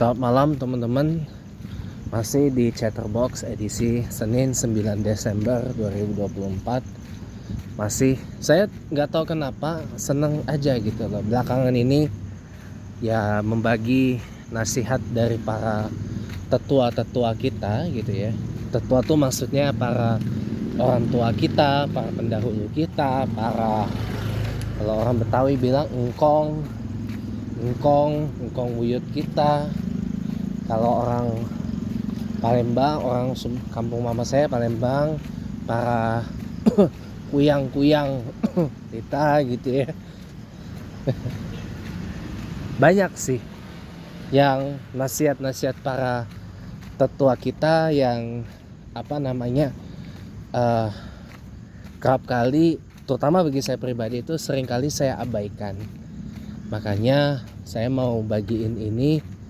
Selamat malam teman-teman. Masih di Chatterbox edisi Senin 9 Desember 2024. Masih saya nggak tahu kenapa seneng aja gitu loh belakangan ini ya membagi nasihat dari para tetua-tetua kita gitu ya. Tetua tuh maksudnya para orang tua kita, para pendahulu kita, para, kalau orang Betawi bilang engkong buyut kita. Kalau orang Palembang, orang kampung mama saya Palembang, para kuyang-kuyang kita gitu ya. Banyak sih yang nasihat-nasihat para tetua kita yang kerap kali, terutama bagi saya pribadi itu sering kali saya abaikan. Makanya saya mau bagiin ini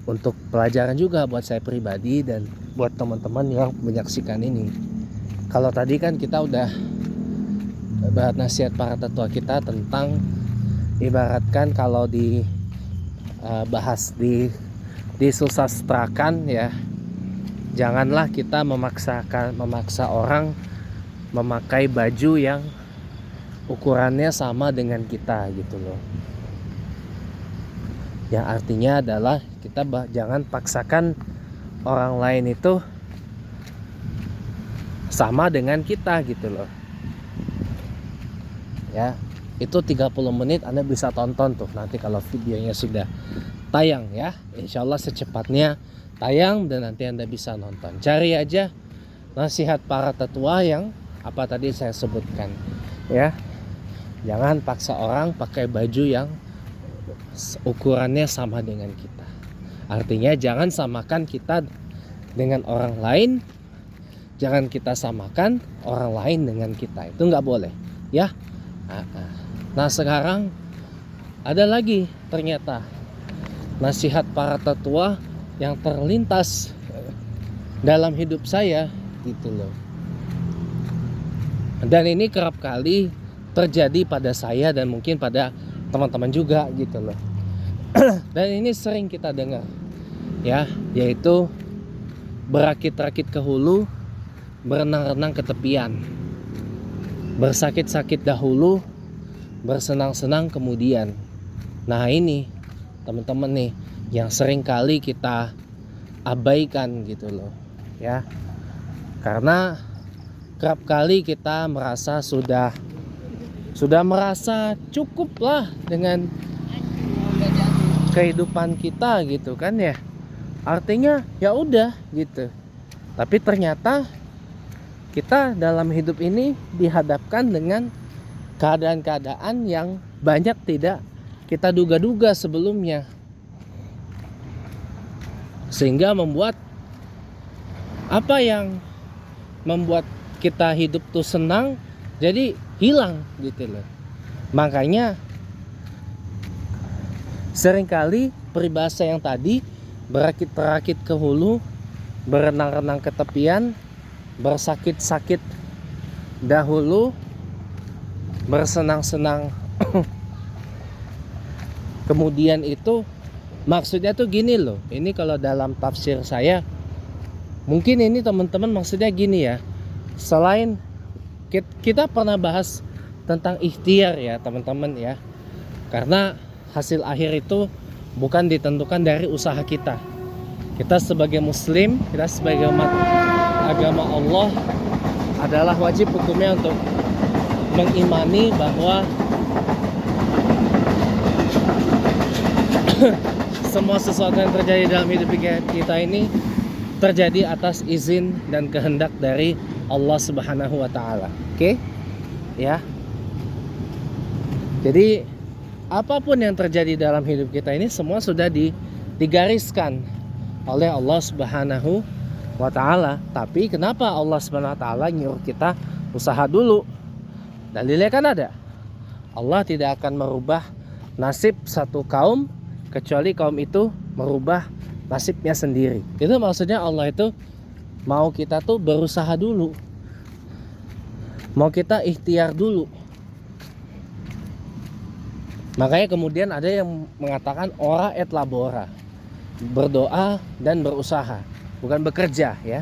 untuk pelajaran juga buat saya pribadi dan buat teman-teman yang menyaksikan ini. Kalau tadi kan kita udah bahas nasihat para tetua kita tentang, ibaratkan kalau bahas disusastrakan ya, janganlah kita memaksa orang memakai baju yang ukurannya sama dengan kita gitu loh. Yang artinya adalah kita jangan paksakan orang lain itu sama dengan kita gitu loh. Ya, itu 30 menit Anda bisa tonton tuh nanti kalau videonya sudah tayang ya. Insya Allah secepatnya tayang dan nanti Anda bisa nonton. Cari aja nasihat para tetua yang apa tadi saya sebutkan ya. Jangan paksa orang pakai baju yang ukurannya sama dengan kita. Artinya jangan samakan kita dengan orang lain, jangan kita samakan orang lain dengan kita. Itu nggak boleh ya. Nah sekarang ada lagi ternyata nasihat para tetua yang terlintas dalam hidup saya gitu loh. Dan ini kerap kali terjadi pada saya dan mungkin pada teman-teman juga gitu loh. Dan ini sering kita dengar ya, yaitu berakit-rakit ke hulu, berenang-renang ke tepian, bersakit-sakit dahulu, bersenang-senang kemudian. Nah ini teman-teman nih yang sering kali kita abaikan gitu loh ya, karena kerap kali kita merasa sudah merasa cukup lah dengan kehidupan kita gitu kan ya. Artinya ya udah gitu. Tapi ternyata kita dalam hidup ini dihadapkan dengan keadaan-keadaan yang banyak tidak kita duga-duga sebelumnya. Sehingga membuat apa yang membuat kita hidup tuh senang jadi hilang gitu loh. Makanya seringkali peribahasa yang tadi, berakit-rakit ke hulu, berenang-renang ke tepian, bersakit-sakit dahulu, bersenang-senang kemudian, itu maksudnya tuh gini loh. Ini kalau dalam tafsir saya, mungkin ini teman-teman maksudnya gini ya. Selain kita pernah bahas tentang ikhtiar ya teman-teman ya, karena hasil akhir itu bukan ditentukan dari usaha kita. Kita sebagai muslim, kita sebagai umat agama Allah adalah wajib hukumnya untuk mengimani bahwa semua sesuatu yang terjadi dalam hidup kita ini terjadi atas izin dan kehendak dari Allah Subhanahu wa taala. Oke? Ya. Jadi apapun yang terjadi dalam hidup kita ini semua sudah digariskan oleh Allah Subhanahu wa taala. Tapi kenapa Allah Subhanahu wa taala nyuruh kita usaha dulu? Dalilnya kan ada. Allah tidak akan merubah nasib satu kaum kecuali kaum itu merubah nasibnya sendiri. Itu maksudnya Allah itu mau kita tuh berusaha dulu, mau kita ikhtiar dulu. Makanya kemudian ada yang mengatakan ora et labora, berdoa dan berusaha, bukan bekerja ya,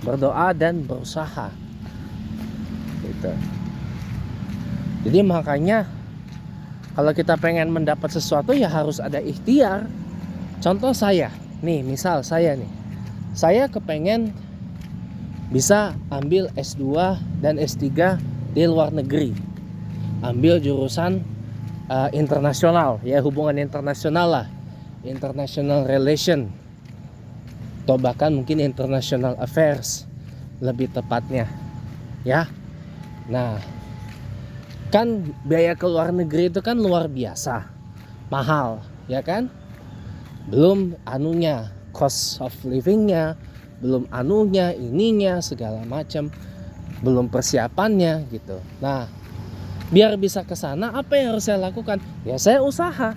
berdoa dan berusaha gitu. Jadi makanya kalau kita pengen mendapat sesuatu ya harus ada ikhtiar. Contoh saya nih, misal saya kepengen bisa ambil S2 dan S3 di luar negeri, ambil jurusan internasional ya, hubungan internasional lah, international relation, atau bahkan mungkin international affairs lebih tepatnya ya. Nah, kan biaya ke luar negeri itu kan luar biasa mahal ya kan, belum anunya, cost of livingnya, belum anunya, ininya segala macam, belum persiapannya gitu. Nah, biar bisa ke sana apa yang harus saya lakukan? Ya saya usaha.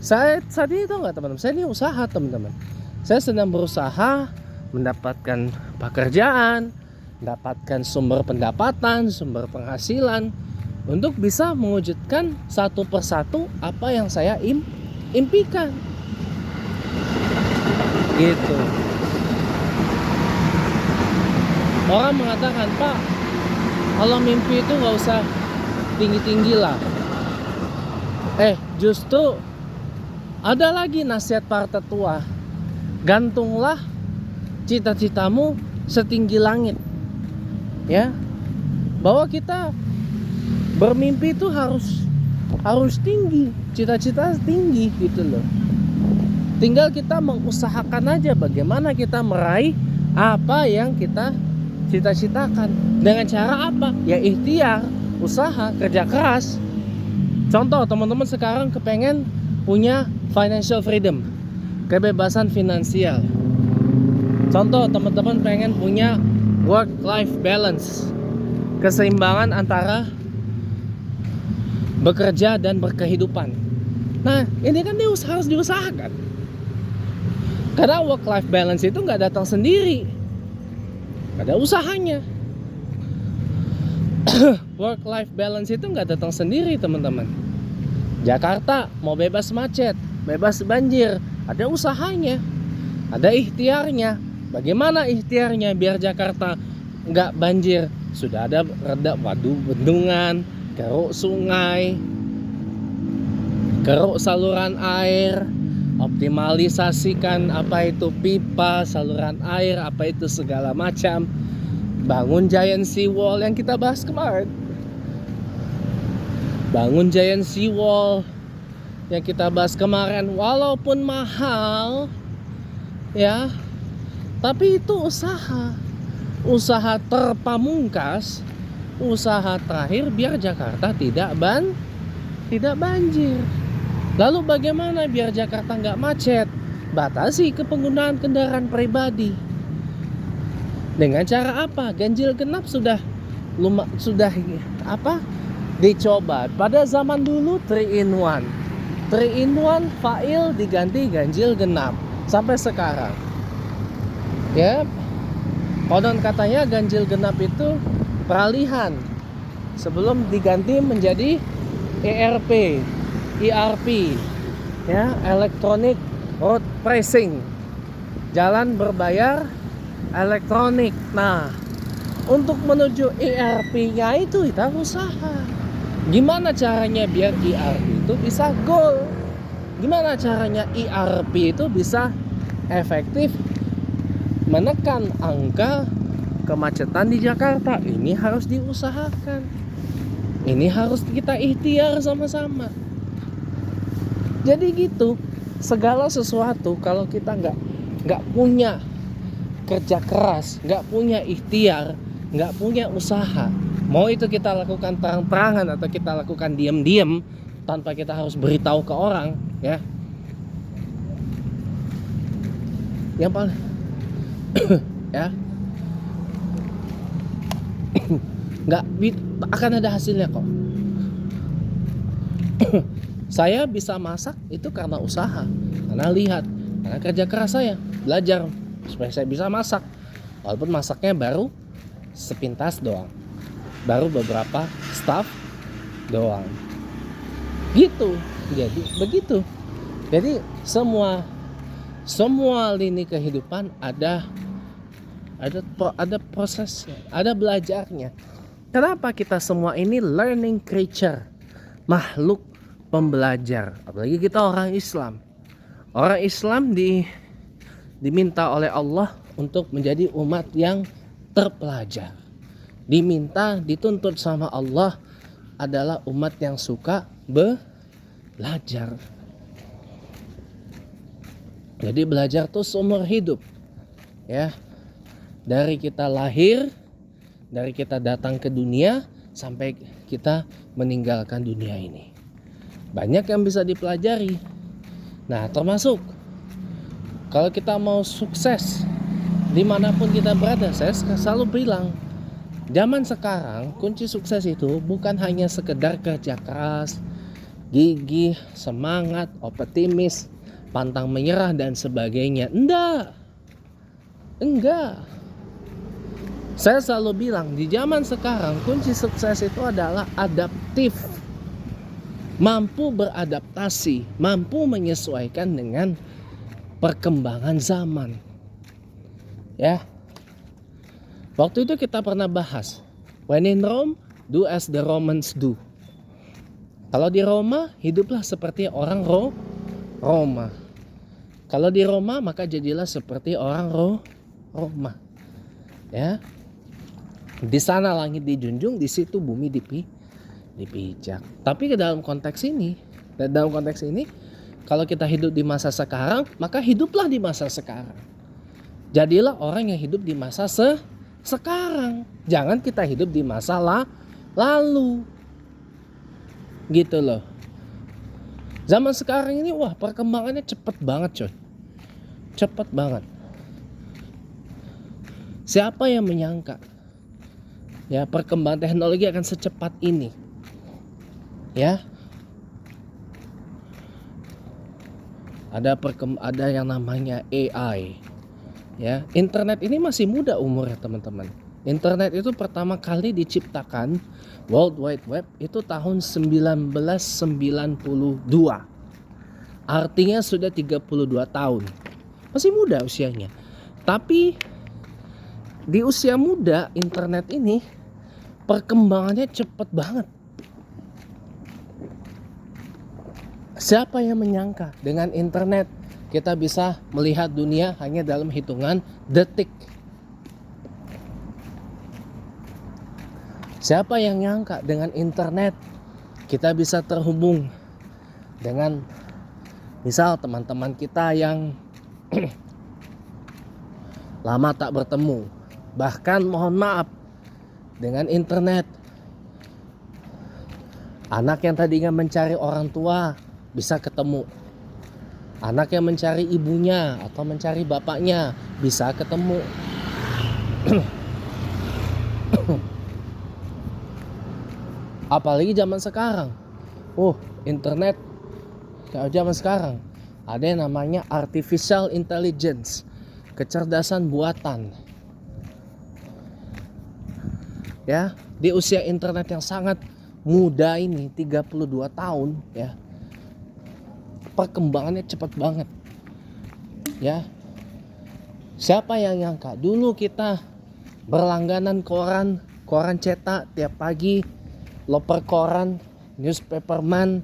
Saya saat ini tahu nggak teman-teman, saya ini usaha teman-teman. Saya sedang berusaha mendapatkan pekerjaan, mendapatkan sumber pendapatan, sumber penghasilan, untuk bisa mewujudkan satu persatu apa yang saya impikan gitu. Orang mengatakan, Pak, kalau mimpi itu gak usah tinggi-tinggi lah. Justru ada lagi nasihat para tetua, gantunglah cita-citamu setinggi langit ya. Bahwa kita bermimpi itu harus tinggi, cita-cita tinggi gitu loh. Tinggal kita mengusahakan aja bagaimana kita meraih apa yang kita cita-citakan. Dengan cara apa? Ya ikhtiar, usaha, kerja keras. Contoh teman-teman sekarang kepengen punya financial freedom, kebebasan finansial. Contoh teman-teman pengen punya work-life balance, keseimbangan antara bekerja dan berkehidupan. Nah, ini kan harus diusahakan. Karena work-life balance itu nggak datang sendiri, ada usahanya. Work-life balance itu nggak datang sendiri teman-teman. Jakarta mau bebas macet, bebas banjir, ada usahanya, ada ikhtiarnya. Bagaimana ikhtiarnya biar Jakarta nggak banjir? Sudah ada bendungan, keruk sungai, keruk saluran air, optimalisasikan apa itu pipa, saluran air, apa itu segala macam. Bangun giant seawall yang kita bahas kemarin. Bangun giant seawall yang kita bahas kemarin, walaupun mahal ya, tapi itu usaha terpamungkas, usaha terakhir biar Jakarta tidak banjir. Lalu bagaimana biar Jakarta nggak macet? Batasi penggunaan kendaraan pribadi. Dengan cara apa? Ganjil genap sudah dicoba. Pada zaman dulu 3 in 1. 3 in 1 fa'il diganti ganjil genap sampai sekarang. Ya. Konon katanya ganjil genap itu peralihan sebelum diganti menjadi ERP, ya, Electronic Road Pricing, jalan berbayar elektronik. Nah, untuk menuju ERP-nya itu kita usaha. Gimana caranya biar ERP itu bisa goal? Gimana caranya ERP itu bisa efektif menekan angka kemacetan di Jakarta? Ini harus diusahakan. Ini harus kita ikhtiar sama-sama. Jadi gitu, segala sesuatu kalau kita nggak punya kerja keras, nggak punya ikhtiar, nggak punya usaha, mau itu kita lakukan terang-terangan atau kita lakukan diam-diam tanpa kita harus beritahu ke orang, ya, yang paling ya nggak akan ada hasilnya kok. Saya bisa masak itu karena usaha, karena lihat, karena kerja keras saya, belajar supaya saya bisa masak. Walaupun masaknya baru sepintas doang, baru beberapa staff doang. Gitu. Jadi begitu. Jadi semua lini kehidupan ada prosesnya, ada belajarnya. Kenapa kita semua ini learning creature, makhluk pembelajar? Apalagi kita orang Islam. Orang Islam diminta oleh Allah untuk menjadi umat yang terpelajar. Dituntut sama Allah adalah umat yang suka belajar. Jadi belajar tuh seumur hidup. Ya. Dari kita lahir, dari kita datang ke dunia sampai kita meninggalkan dunia ini. Banyak yang bisa dipelajari. Nah, termasuk kalau kita mau sukses dimanapun kita berada, saya selalu bilang, zaman sekarang kunci sukses itu bukan hanya sekedar kerja keras, gigih, semangat, optimis, pantang menyerah dan sebagainya. Enggak. Saya selalu bilang di zaman sekarang kunci sukses itu adalah adaptif. Mampu beradaptasi, mampu menyesuaikan dengan perkembangan zaman. Ya. Waktu itu kita pernah bahas, when in Rome, do as the Romans do. Kalau di Roma, hiduplah seperti orang Roma. Kalau di Roma, maka jadilah seperti orang Roma. Ya. Di sana langit dijunjung, di situ bumi dipijak. Tapi dalam konteks ini, kalau kita hidup di masa sekarang, maka hiduplah di masa sekarang. Jadilah orang yang hidup di masa sekarang. Jangan kita hidup di masa lalu. Gitu loh. Zaman sekarang ini perkembangannya cepet banget coy. Cepet banget. Siapa yang menyangka ya perkembangan teknologi akan secepat ini? Ya. Ada yang namanya AI. Ya, internet ini masih muda umurnya, teman-teman. Internet itu pertama kali diciptakan, World Wide Web itu tahun 1992. Artinya sudah 32 tahun. Masih muda usianya. Tapi di usia muda internet ini perkembangannya cepat banget. Siapa yang menyangka dengan internet kita bisa melihat dunia hanya dalam hitungan detik? Siapa yang nyangka dengan internet kita bisa terhubung dengan misal teman-teman kita yang lama tak bertemu. Bahkan mohon maaf, dengan internet anak yang tadinya mencari orang tua bisa ketemu. Anak yang mencari ibunya atau mencari bapaknya bisa ketemu. Apalagi zaman sekarang. Internet kayak zaman sekarang ada yang namanya artificial intelligence, kecerdasan buatan. Ya, di usia internet yang sangat muda ini 32 tahun ya. Perkembangannya cepat banget. Ya. Siapa yang nyangka dulu kita berlangganan koran cetak tiap pagi, loper koran, newspaperman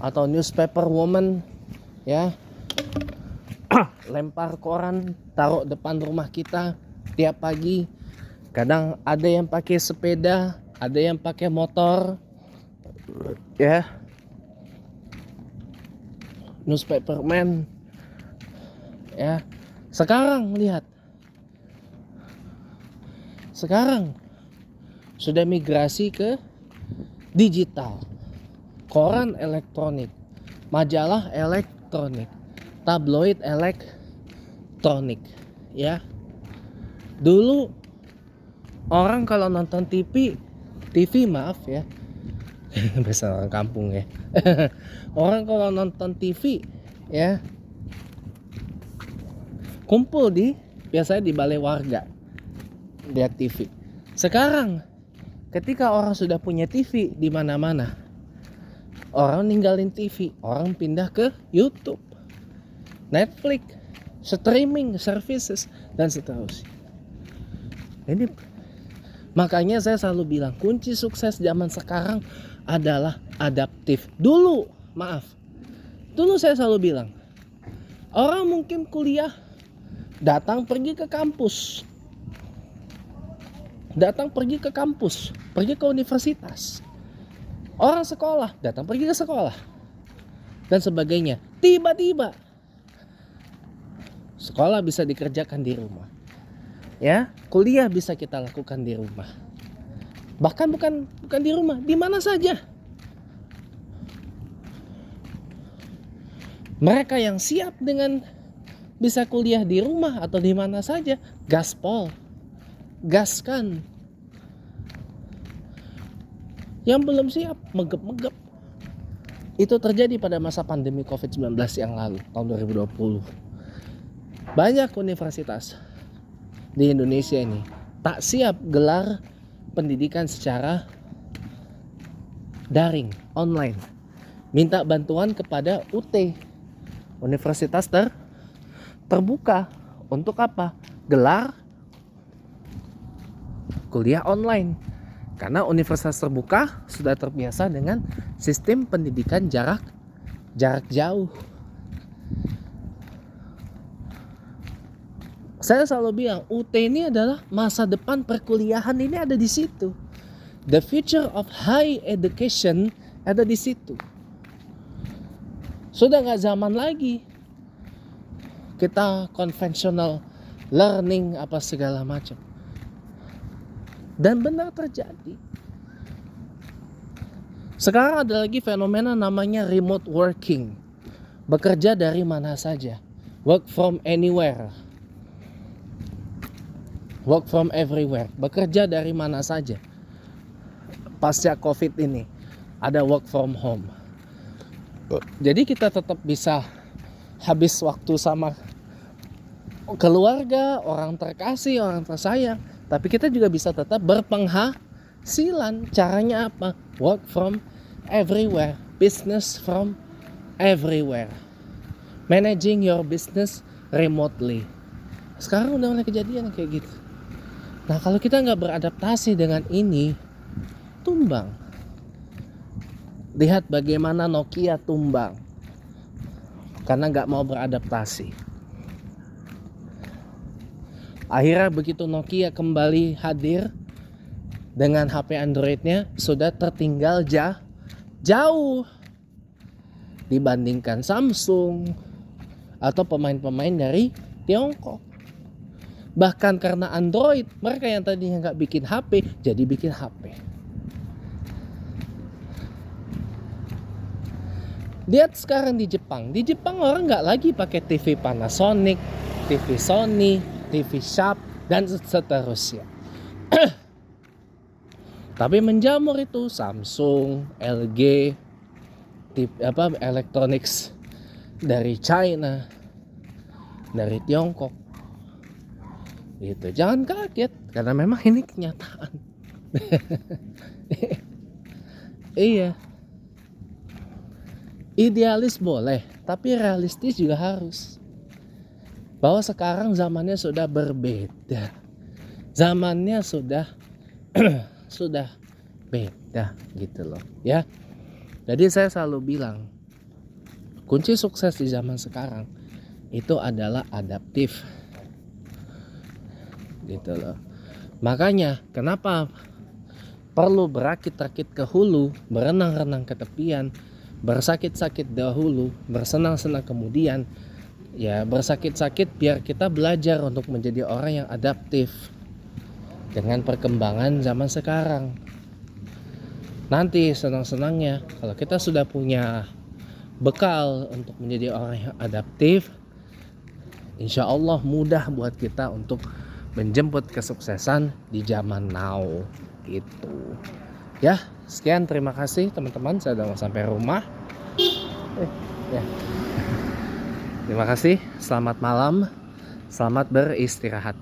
atau newspaper woman ya. Lempar koran, taruh depan rumah kita tiap pagi. Kadang ada yang pakai sepeda, ada yang pakai motor. Ya. Newspaperman. Ya. Sekarang lihat. Sekarang sudah migrasi ke digital. Koran elektronik, majalah elektronik, tabloid elektronik, ya. Dulu orang kalau nonton TV maaf ya, bahasa orang kampung ya. Orang kalau nonton TV ya, kumpul biasanya di balai warga lihat TV. Sekarang ketika orang sudah punya TV di mana-mana, Orang ninggalin TV, orang pindah ke YouTube, Netflix, streaming services, dan seterusnya. Ini makanya saya selalu bilang kunci sukses zaman sekarang adalah adaptif. Dulu saya selalu bilang orang mungkin kuliah datang pergi ke kampus, pergi ke universitas. Orang sekolah datang pergi ke sekolah dan sebagainya. Tiba-tiba sekolah bisa dikerjakan di rumah. Ya, kuliah bisa kita lakukan di rumah. Bahkan bukan di rumah, di mana saja. Mereka yang siap dengan bisa kuliah di rumah atau di mana saja, gaspol, gaskan. Yang belum siap, megep-megep. Itu terjadi pada masa pandemi COVID-19 yang lalu, tahun 2020. Banyak universitas di Indonesia ini tak siap gelar pendidikan secara daring, online. Minta bantuan kepada UT, Universitas Terbuka. Untuk apa? Gelar kuliah online. Karena universitas terbuka sudah terbiasa dengan sistem pendidikan jarak jauh. Saya selalu bilang UT ini adalah masa depan perkuliahan, ini ada di situ. The future of high education ada di situ. Sudah nggak zaman lagi kita konvensional learning apa segala macam. Dan benar terjadi. Sekarang ada lagi fenomena namanya remote working. Bekerja dari mana saja. Work from anywhere. Work from everywhere. Bekerja dari mana saja. Pasca COVID ini ada work from home. Jadi kita tetap bisa habis waktu sama keluarga, orang terkasih, orang tersayang. Tapi kita juga bisa tetap berpenghasilan. Caranya apa? Work from everywhere. Business from everywhere. Managing your business remotely. Sekarang udah mulai kejadian kayak gitu. Nah, kalau kita nggak beradaptasi dengan ini, tumbang. Lihat bagaimana Nokia tumbang karena nggak mau beradaptasi. Akhirnya begitu Nokia kembali hadir dengan HP Androidnya, sudah tertinggal jauh dibandingkan Samsung atau pemain-pemain dari Tiongkok. Bahkan karena Android, mereka yang tadinya nggak bikin HP jadi bikin HP. Lihat sekarang di Jepang. Di Jepang orang nggak lagi pakai TV Panasonic, TV Sony, TV Sharp dan seterusnya. Tapi menjamur itu Samsung, LG, electronics dari China, dari Tiongkok. Gitu. Jangan kaget karena memang ini kenyataan. Iya. Idealis boleh, tapi realistis juga harus. Bahwa sekarang zamannya sudah berbeda. Zamannya sudah sudah beda gitu loh, ya. Jadi saya selalu bilang kunci sukses di zaman sekarang itu adalah adaptif. Gitu loh. Makanya kenapa perlu berakit-rakit ke hulu, berenang-renang ke tepian, bersakit-sakit dahulu, bersenang-senang kemudian. Ya, bersakit-sakit biar kita belajar untuk menjadi orang yang adaptif dengan perkembangan zaman sekarang. Nanti senang-senangnya kalau kita sudah punya bekal untuk menjadi orang yang adaptif, insya Allah mudah buat kita untuk menjemput kesuksesan di zaman now gitu. Ya, sekian, terima kasih teman-teman, saya udah mau sampai rumah. Ya. Terima kasih, selamat malam, selamat beristirahat.